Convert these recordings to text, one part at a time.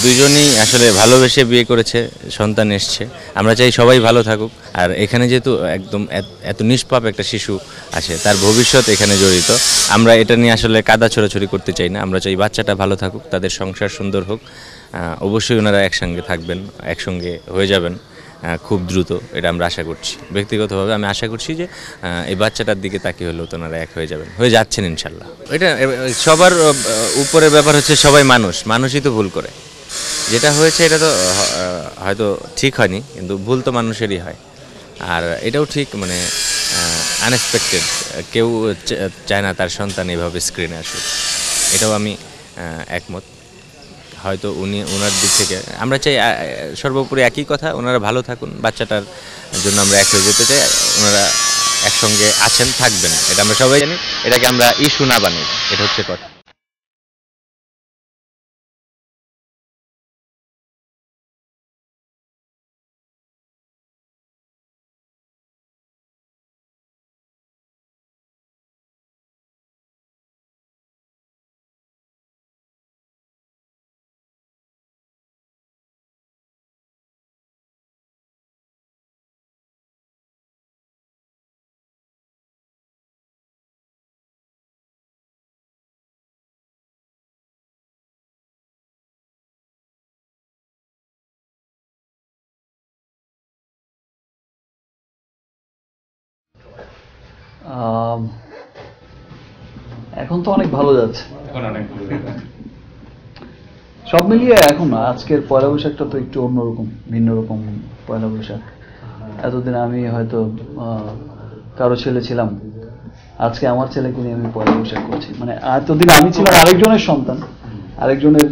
দুইজনই আসলে ভালোবেসে বিয়ে করেছে, সন্তান এসছে। আমরা চাই সবাই ভালো থাকুক। আর এখানে যেহেতু একদম এত নিষ্পাপ একটা শিশু আছে, তার ভবিষ্যৎ এখানে জড়িত। আমরা এটা নিয়ে আসলে কাদা ছোড়াছড়ি করতে চাই না। আমরা চাই বাচ্চাটা ভালো থাকুক, তাদের সংসার সুন্দর হোক। অবশ্যই ওনারা একসঙ্গে থাকবেন, একসঙ্গে হয়ে যাবেন খুব দ্রুত, এটা আমরা আশা করছি। ব্যক্তিগতভাবে আমি আশা করছি যে এই বাচ্চাটার দিকে তাকিয়ে হলেও তো ওনারা এক হয়ে যাবেন, হয়ে যাচ্ছেন ইনশাল্লাহ। এটা সবার উপরের ব্যাপার হচ্ছে, সবাই মানুষই তো ভুল করে। যেটা হয়েছে এটা তো হয়তো ঠিক হয়নি, কিন্তু ভুল তো মানুষেরই হয়। আর এটাও ঠিক, মানে আনএক্সপেক্টেড, কেউ চায় না তার সন্তান এভাবে স্ক্রিনে আসুক। এটাও আমি একমত। হয়তো ওনার দিক থেকে আমরা চাই সর্বোপরি একই কথা, ওনারা ভালো থাকুন, বাচ্চাটার জন্য আমরা এক হয়ে যেতে চাই। ওনারা একসঙ্গে আছেন, থাকবেন, এটা আমরা সবাই জানি। এটাকে আমরা ইস্যু না বানাই, এটা হচ্ছে কথা। আম, এখন তো অনেক ভালো যাচ্ছে, সব মিলিয়ে। এখন আজকের পয়লা বৈশাখটা তো একটু অন্যরকম, ভিন্ন রকম পয়লা বৈশাখ। এতদিন আমি হয়তো কারো ছেলে ছিলাম, আজকে আমার ছেলেকে নিয়ে আমি পয়লা বৈশাখ করছি। মানে এতদিন আমি ছিলাম আরেকজনের সন্তান, আরেকজনের,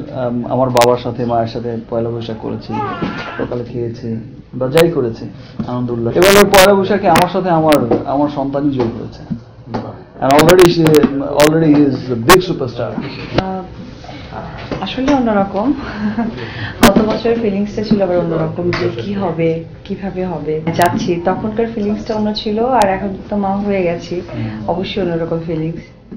আমার বাবার সাথে মায়ের সাথে পয়লা বৈশাখ করেছি, সকালে খেয়েছি বা যাই করেছি, আনন্দ উল্লাস। এবার পয়লা বৈশাখে আমার সাথে আমার সন্তানই যোগ হয়েছে। And already he is a big superstar. আসলে অন্যরকম। গত বছরের ফিলিংসটা ছিল আবার অন্যরকম, যে কি হবে, কিভাবে হবে যাচ্ছি, তখনকার ফিলিংসটা অন্য ছিল। আর এখন তো মা হয়ে গেছি, অবশ্যই অন্যরকম ফিলিংস।